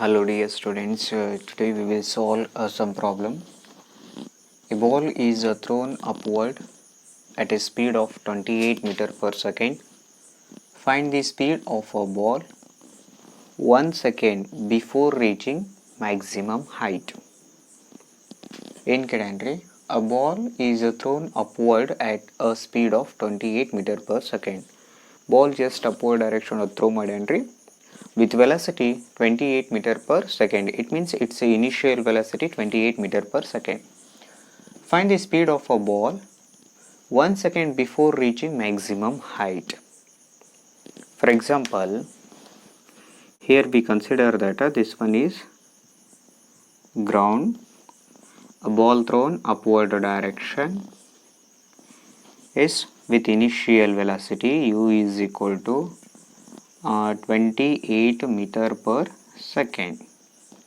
Hello dear students, today we will solve some problem. A ball is thrown upward at a speed of 28 meter per second. Find the speed of a ball 1 second before reaching maximum height. In Kedandri, a ball is thrown upward at a speed of 28 meter per second. Ball just upward direction of throw madandri with velocity 28 meter per second. It means its initial velocity 28 meter per second. Find the speed of a ball 1 second before reaching maximum height. For example, here we consider that this one is ground, a ball thrown upward direction is with initial velocity u is equal to 28 meter per second.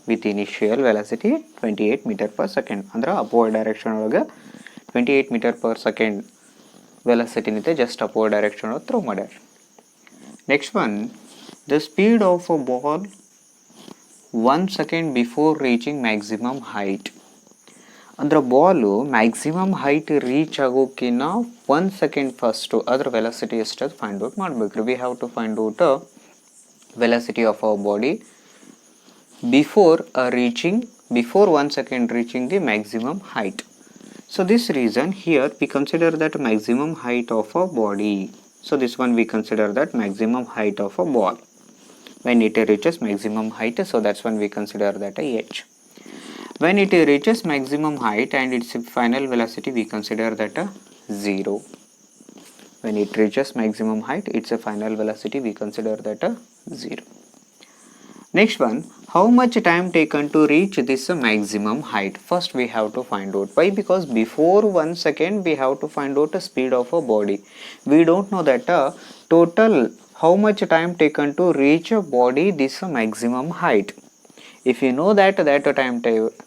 With initial velocity 28 meter per second. Andra upward direction olaga 28 meter per second velocity nite just upward direction throw madar. Next one, the speed of a ball 1 second before reaching maximum height. Andra ball maximum height reach agokina 1 second first adra velocity ಎಷ್ಟು find out ಮಾಡಬೇಕು. We have to find out velocity of our body before 1 second reaching the maximum height. So this reason here we consider that maximum height of a body. So this one we consider that maximum height of a ball when it reaches maximum height. So that's when we consider that a h. When it reaches maximum height and its final velocity we consider that a 0. When it reaches maximum height, its a final velocity we consider that a 0. Next one, how much time taken to reach this maximum height? First we have to find out. Why? Because before 1 second we have to find out the speed of a body. We don't know that total how much time taken to reach a body this maximum height. If you know that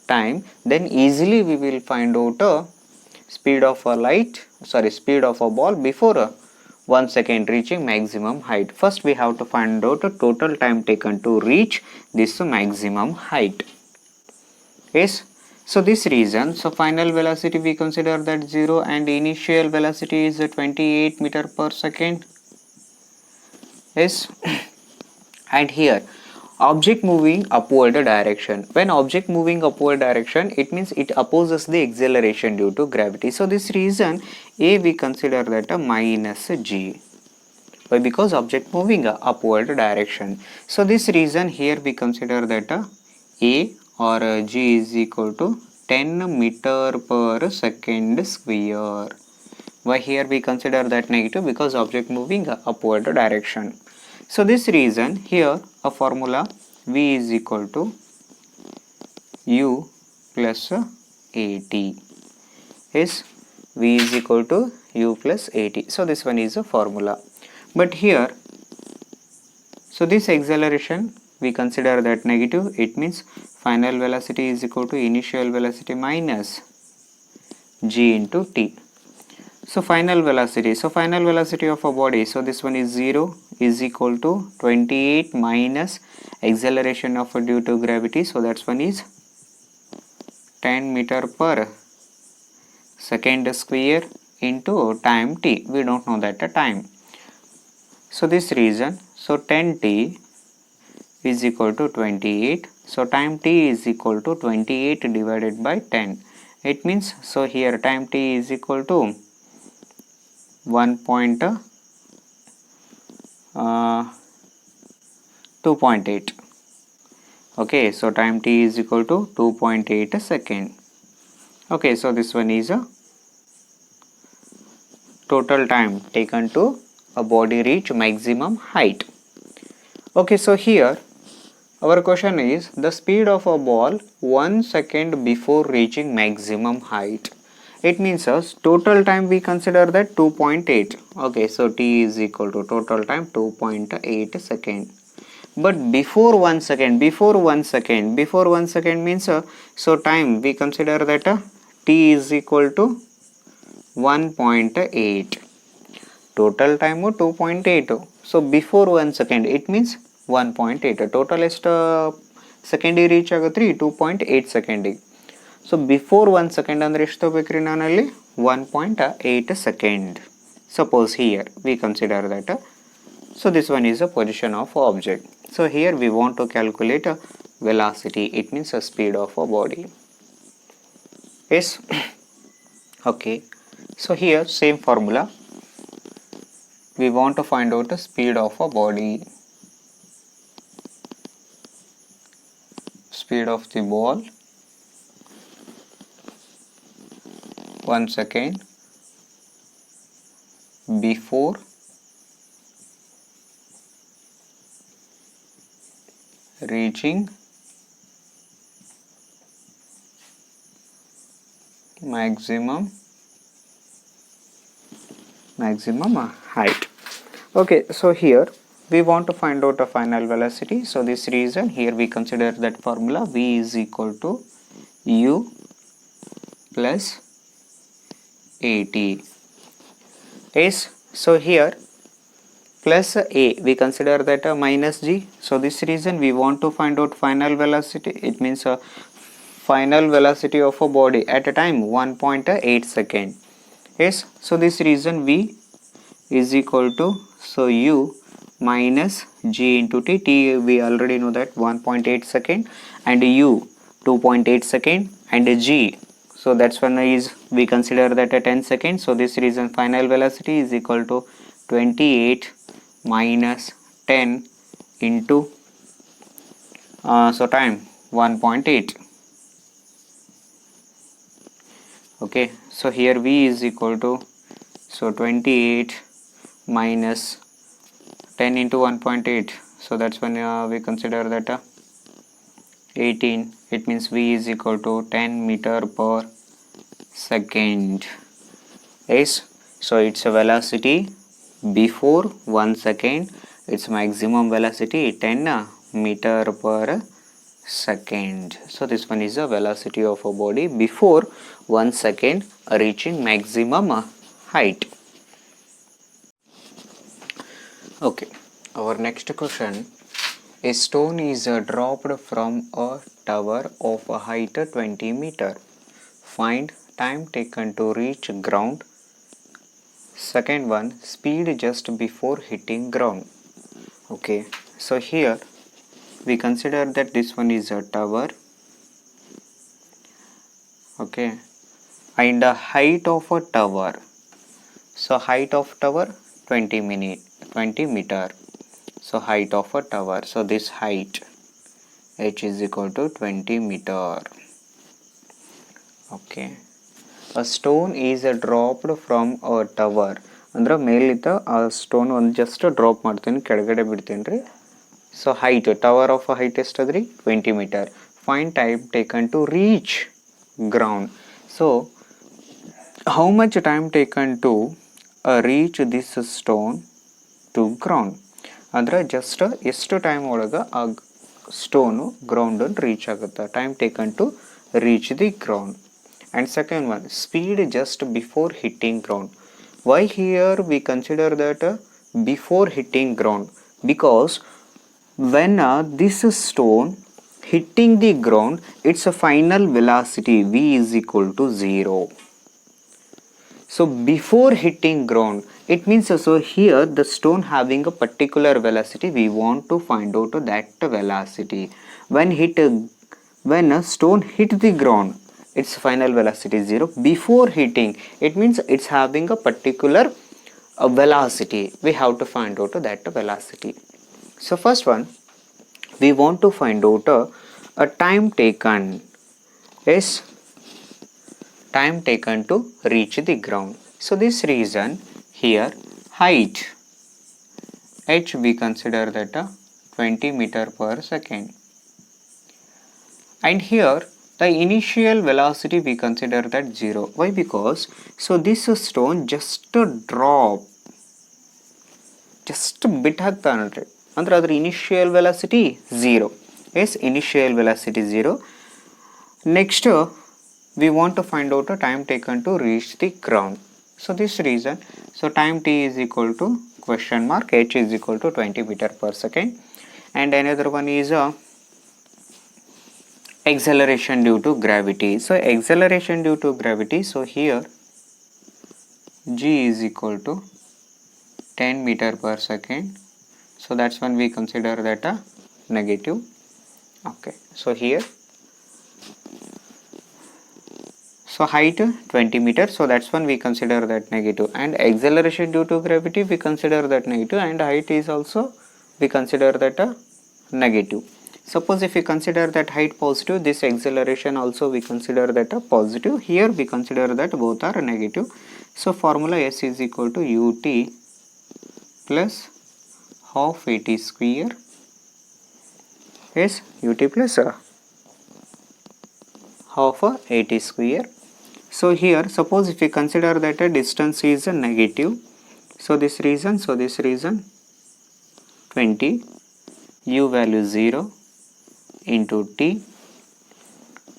time, then easily we will find out speed of a ball before 1 second reaching maximum height. First we have to find out total time taken to reach this maximum height. Yes. So this reason, so final velocity we consider that 0 and initial velocity is 28 meter per second. Yes. And here object moving upward direction. When object moving upward direction, it means it opposes the acceleration due to gravity. So this reason a we consider that a minus g. Why? Because object moving upward direction. So this reason here we consider that a or g is equal to 10 meter per second square. Why here we consider that negative? Because object moving upward direction. So this reason here a formula v is equal to u plus at. Yes, v is equal to u plus at. So this one is a formula. But here, so this acceleration we consider that negative. It means final velocity is equal to initial velocity minus g into t. So final velocity of a body, so this one is 0 is equal to 28 minus acceleration of due to gravity, so that's one is 10 meter per second square into time t. We don't know that time. So this reason, so 10t is equal to 28. So time t is equal to 28 divided by 10. It means, so here time t is equal to 2.8. Okay, so time t is equal to 2.8 second. Okay, so this one is a total time taken to a body reach maximum height. Okay, so here our question is the speed of a ball 1 second before reaching maximum height. It means total time we consider that 2.8. Okay, so t is equal to total time 2.8 second. But before 1 second means so time we consider that t is equal to 1.8. Total time 2.8. So before 1 second it means 1.8. Total ಸೆಕೆಂಡಿಗೆ reach ಆಗುತ್ತೆ ರೀ 2.8 ಸೆಕೆಂಡಿಗೆ. So before 1 second ಅಂದರೆ ಎಷ್ಟು ತೊಗೋಬೇಕ್ರಿ ನಾನಲ್ಲಿ 1.8 second. Suppose here we consider that. So this one is the position of object. So here we want to calculate a velocity, it means a speed of a body. Yes. Okay, so here same formula, we want to find out the speed of a body. Speed of the ball, 1 second before reaching maximum height. Okay, so here we want to find out a final velocity. So this reason here we consider that formula, v is equal to u plus at. Yes, so here plus a we consider that a minus g. So this reason we want to find out final velocity, it means a final velocity of a body at a time 1.8 second. Yes, so this reason v is equal to, so u minus g into t. T we already know that 1.8 second, and u 2.8 second, and g, so that's one is we consider that a 10 second. So this reason final velocity is equal to 28 minus 10 into so time 1.8. Okay, so here v is equal to, so 28 minus 10 into 1.8, so that's when we consider that 18, it means v is equal to 10 meter per second. Yes, so it's a velocity before 1 second, its maximum velocity 10 meter per second. So this one is the velocity of a body before 1 second reaching maximum height. Okay, our next question, a stone is dropped from a tower of a height 20 meter. Find time taken to reach ground. Second one, speed just before hitting ground. Okay, so here we consider that this one is a tower. Okay, and the height of a tower, so height of tower 20 meter. So height of a tower, so this height h is equal to 20 meter. Okay, a stone is dropped from a tower, ಅಂದ್ರೆ ಮೇಲಿದ್ದ ಆ stone ಒಂದು just drop ಮಾಡ್ತೀನಿ, ಕೆಳಗಡೆ ಬಿಡ್ತೀನಿ ರೀ. So height tower of height ಎಷ್ಟದ್ರಿ 20 metre. Find time taken to reach ground. So how much time taken to reach this stone to ground, ಅಂದರೆ ಜಸ್ಟ್ ಎಷ್ಟು ಟೈಮ್ ಒಳಗೆ ಆ ಸ್ಟೋನು ಗ್ರೌಂಡನ್ನು ರೀಚ್ ಆಗುತ್ತೆ, time taken to reach the ground. And second one, speed just before hitting ground. Why here we consider that before hitting ground? Because when this stone hitting the ground, its a final velocity v is equal to 0. So before hitting ground, it means so here the stone having a particular velocity, we want to find out that velocity. When a stone hit the ground, its final velocity is 0. Before hitting, it means it's having a particular velocity. We have to find out that velocity. So first one, we want to find out a time taken. Yes, time taken to reach the ground. So this reason here height h we consider that 20 meter per second, and here the initial velocity we consider that 0. Why? Because so this stone just drop, just bit ಹಾಕ್ತಾನಲ್ರಿ, ಅಂದ್ರೆ ಅದ್ರ initial velocity 0. Yes, initial velocity 0. Next we want to find out a time taken to reach the ground. So this reason, so time t is equal to question mark h is equal to 20 meter per second, and another one is acceleration due to gravity. So acceleration due to gravity, so here g is equal to 10 meter per second. So that's when we consider that a negative. Okay, so here, so height 20 meters, so that's when we consider that negative, and acceleration due to gravity we consider that negative, and height is also we consider that a negative. Suppose if we consider that height positive, this acceleration also we consider that a positive. Here we consider that both are negative. So formula S is equal to ut plus half at square. Yes, ut plus half at square. So here suppose if we consider that a distance is a negative, so this reason 20, u value 0 into t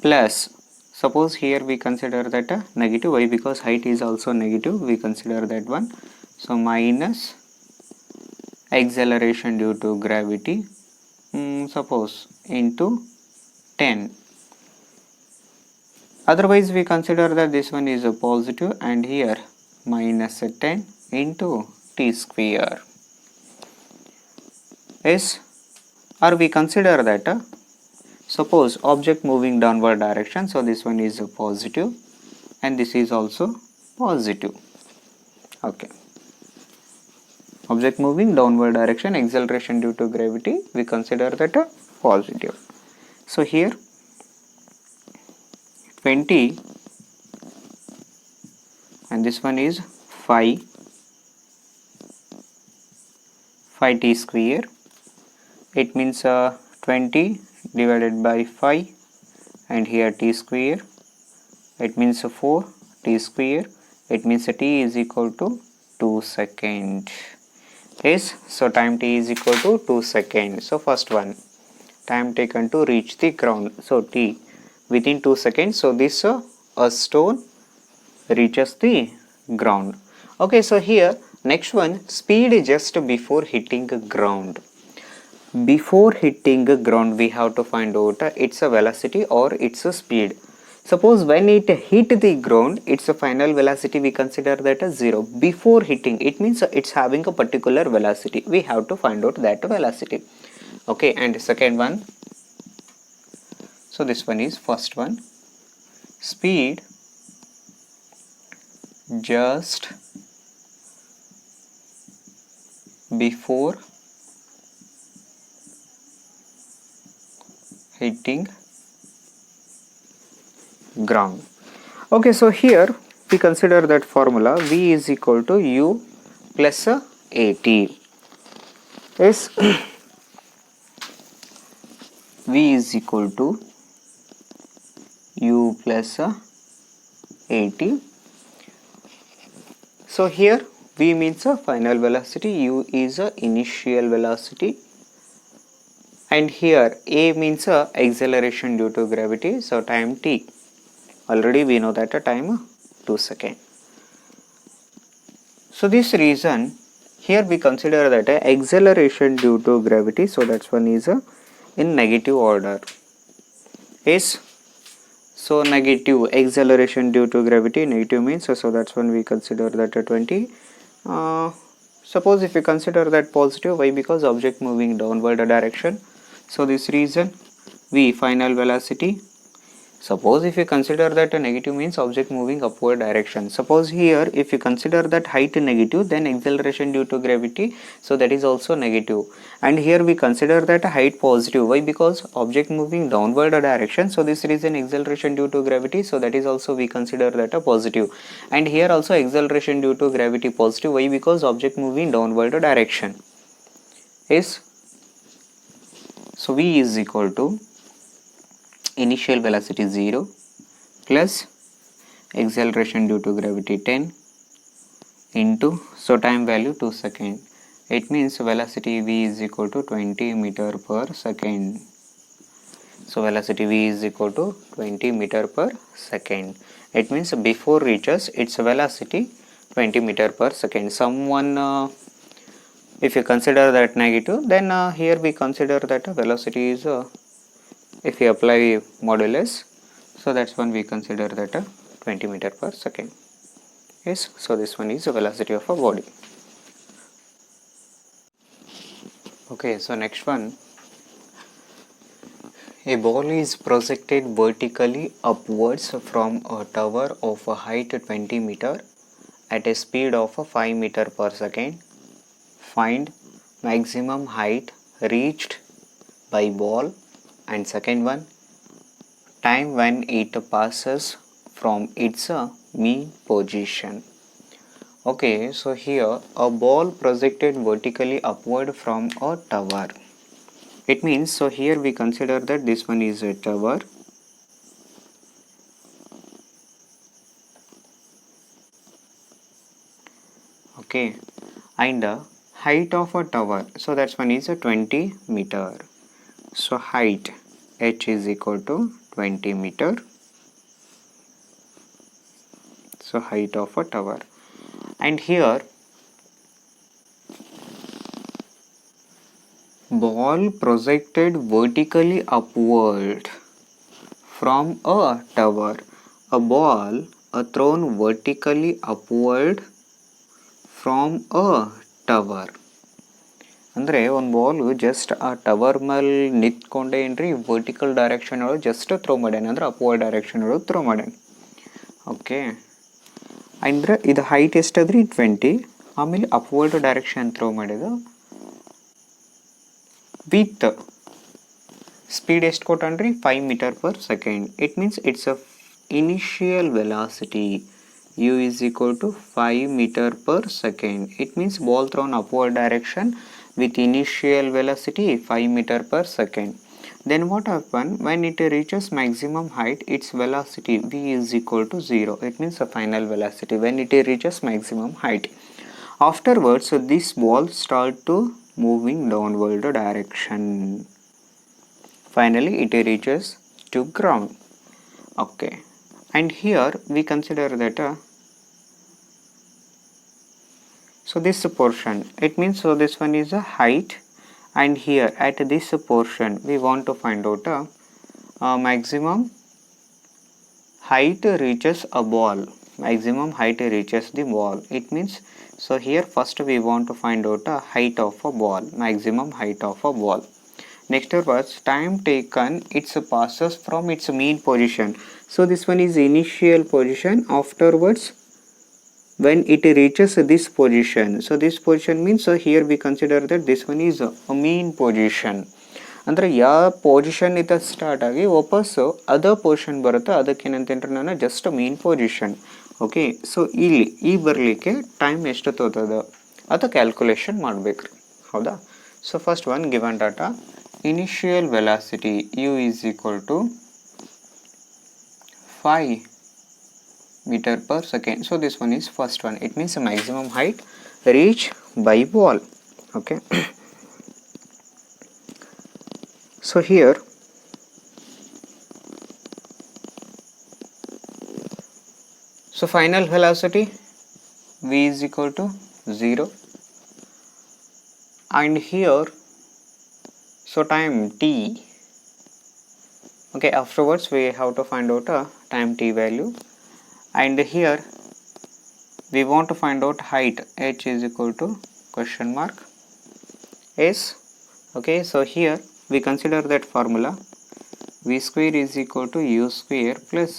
plus, suppose here we consider that a negative, why? Because height is also negative, we consider that one. So minus acceleration due to gravity, suppose into 10. Otherwise we consider that this one is a positive, and here minus 10 into t square. Yes, or we consider that suppose object moving downward direction, so this one is a positive and this is also positive. Okay, object moving downward direction, acceleration due to gravity, we consider that a positive. So here 20 and this one is 5 t square. It means 20 divided by 5 and here t square, it means 4 t square, it means t is equal to 2 seconds. Yes, so time t is equal to 2 seconds. So first one, time taken to reach the ground, so t within 2 seconds. So this a stone reaches the ground. Okay, so here next one, speed just before hitting ground. Before hitting ground we have to find out its a velocity or its a speed. Suppose when it hit the ground, its a final velocity we consider that as 0. Before hitting, it means it's having a particular velocity, we have to find out that velocity. Okay, and second one, so this one is first one, speed just before hitting ground. Okay, so here we consider that formula v is equal to u plus at. Yes, v is equal to u plus at. So here v means a final velocity, u is a initial velocity, and here a means a acceleration due to gravity, so time t, already we know that a time 2 seconds. So this reason here we consider that a acceleration due to gravity, so that's one is in negative order. Yes, so negative acceleration due to gravity, negative means, so that's when we consider that a 20. Suppose if we consider that positive, why? Because object moving downward direction, so this reason v final velocity. Suppose if you consider that a negative means object moving upward direction. Suppose here if you consider that height negative, then acceleration due to gravity, so that is also negative. And here we consider that height positive, why? Because object moving downward direction, so this reason acceleration due to gravity, so that is also we consider that a positive. And here also acceleration due to gravity positive, why? Because object moving downward direction. Yes, so v is equal to initial velocity 0 plus acceleration due to gravity 10 into, so time value 2 seconds. It means velocity v is equal to 20 meter per second. So velocity v is equal to 20 meter per second. It means before reaches its velocity 20 meter per second. Someone if you consider that negative, then here we consider that velocity is If we apply modulus, so that's when we consider that a 20 meter per second. Yes, so this one is the velocity of a body. Okay, so next one, a ball is projected vertically upwards from a tower of a height 20 meter at a speed of 5 meter per second. Find maximum height reached by ball, and second one, time when it passes from its mean position. Okay, so here a ball projected vertically upward from a tower. It means, so here we consider that this one is a tower. Okay, and the height of a tower, so that's one is a 20 meter. So height h is equal to 20 meter. So height of a tower, and here ball projected vertically upward from a tower. A ball thrown vertically upward from a tower. ಅಂದರೆ ಒಂದು Balu just ಆ tower ಮೇಲೆ ನಿಂತ್ಕೊಂಡೆ ಏನ್ರಿ vertical direction ಒಳಗೆ just throw ಮಾಡ್ಯಾನ, ಅಂದ್ರೆ upward direction ಒಳಗೆ ಥ್ರೋ ಮಾಡ್ಯಾನ. ಓಕೆ, ಅಂದ್ರೆ ಇದು ಹೈಟ್ ಎಷ್ಟದ್ರಿ 20, ಆಮೇಲೆ ಅಪ್ವರ್ಡ್ ಡೈರೆಕ್ಷನ್ ಥ್ರೋ ಮಾಡಿದ ವಿತ್ ಸ್ಪೀಡ್ ಎಷ್ಟು ಕೊಟ್ಟನ್ರಿ 5 metre per second. It means it's a initial velocity u is equal to 5 meter per second. It means ball thrown upward direction with initial velocity 5 meter per second. Then what happen when it reaches maximum height, its velocity v is equal to 0. It means the final velocity when it reaches maximum height. Afterwards, this ball start to moving downward direction. Finally it reaches to ground. Okay, and here we consider that so this portion, it means so this one is a height, and here at this portion we want to find out maximum height reaches a ball. Maximum height reaches the ball. It means, so here first we want to find out a height of a ball, maximum height of a ball. Next was time taken, it passes from its mean position. So this one is initial position. Afterwards when it reaches this position, so this position means, so here we consider that this one is a mean position. ಅಂದರೆ ಯಾವ position ಇತ್ತ start ಆಗಿ ವಾಪಸ್ಸು ಅದ position ಬರುತ್ತೆ, ಅದಕ್ಕೆ ಏನಂತಂದ್ರೆ ನಾನು ಜಸ್ಟ್ ಮೀನ್ ಪೊಸಿಷನ್. ಓಕೆ, ಸೊ ಇಲ್ಲಿ ಈ ಬರಲಿಕ್ಕೆ ಟೈಮ್ ಎಷ್ಟು ತೋತದ ಅದು ಕ್ಯಾಲ್ಕುಲೇಷನ್ ಮಾಡಬೇಕ್ರಿ, ಹೌದಾ? So first one given data, initial velocity u is equal to 5 meter per second. So this one is first one. It means the maximum height reached by ball. Okay. So here so final velocity v is equal to 0, and here so time t. Okay, afterwards we have to find out a time t value, and here we want to find out height h is equal to question mark s. Okay, so here we consider that formula, v square is equal to u square plus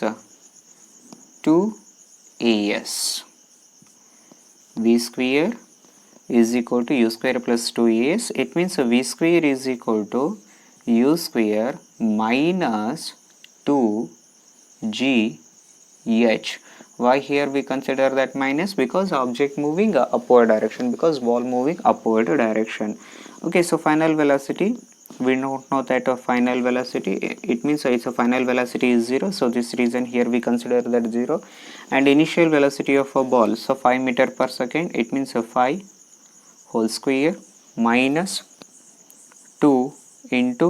2as. v square is equal to u square plus 2as. It means v square is equal to u square minus 2gh. Why here we consider that minus? Because object moving upward direction, because ball moving upward direction. Okay, so final velocity, we don't know that a final velocity, it means its a final velocity is 0, so this reason here we consider that 0. And initial velocity of a ball, so 5 meter per second, it means a 5 whole square minus 2 into,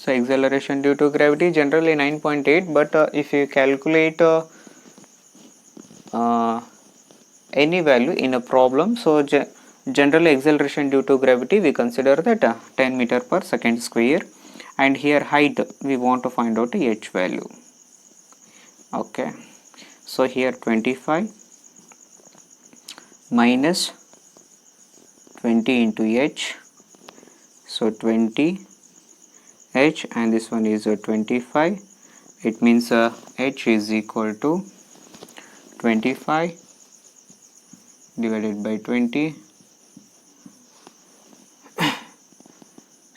so acceleration due to gravity generally 9.8, but if you calculate any value in a problem, so general acceleration due to gravity we consider that 10 meter per second square. and here height we want to find out the h value. Okay, so here 25 minus 20 into h, so 20 h, and this one is 25. It means h is equal to 25 divided by 20.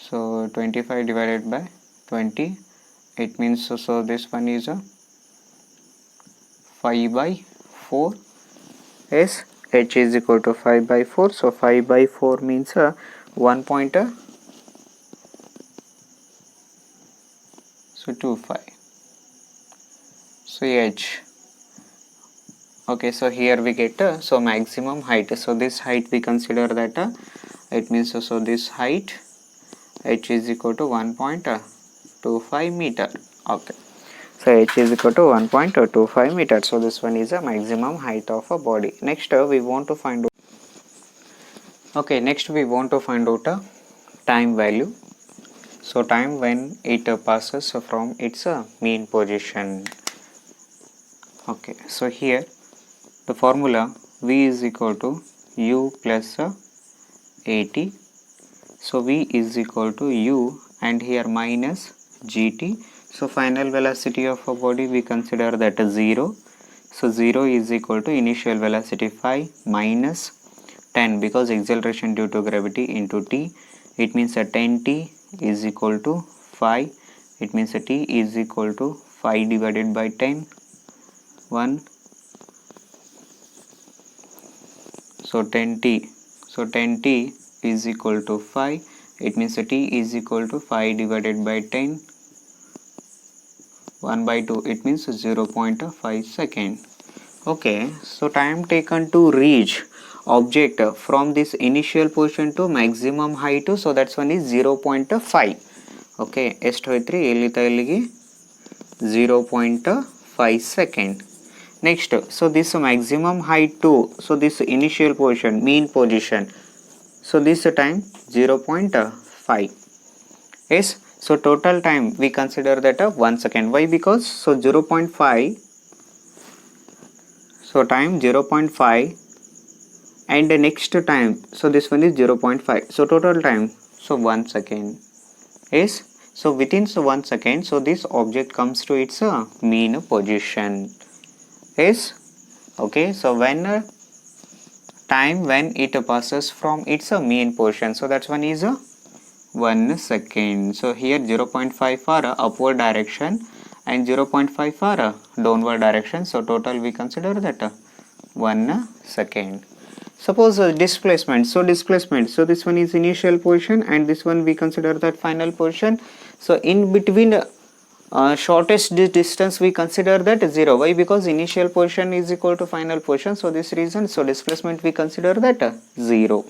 So 25 divided by 20, it means so this one is a 5 by 4. Yes, h is equal to 5 by 4. So 5 by 4 means 1.25. So h. Okay, so here we get so maximum height. So this height we consider that it means so this height h is equal to 1.25 meter. Okay, so h is equal to 1.25 meter. So this one is a maximum height of a body. Next we want to find out. Okay, next we want to find out a time value. So time when it passes from its mean position. Okay, so here the formula v is equal to u plus at. So v is equal to u and here minus gt. So final velocity of a body we consider that 0. So 0 is equal to initial velocity 5 minus 10 because acceleration due to gravity into t. It means 10t is equal to 5. It means t is equal to 5 divided by 10. 1. So 10t. So 10t is equal to 5. It means t is equal to 5 divided by 10. 1 by 2. It means 0.5 second. Okay, so time taken to reach object from this initial position to maximum height, so that's one is 0.5. Okay, ಎಷ್ಟು ಹೋಯ್ತ್ರಿ ಇಲ್ಲಿಗೆ 0.5 second. Next, so this maximum height to, so this initial position, mean position, so this time 0.5. Yes, so total time we consider that 1 second. Why? Because so 0.5, so time 0.5 and the next time, so this one is 0.5, so total time so 1 second. Yes, so within 1 second, so this object comes to its mean position. Yes, okay, so when time when it passes from its mean position, so that's one is 1 second. So here 0.5 for upward direction and 0.5 for downward direction, so total we consider that 1 second. Suppose displacement, so displacement, so this one is initial position and this one we consider that final position. So in between shortest distance we consider that 0. Why? Because initial position is equal to final position, so this reason, so displacement we consider that 0.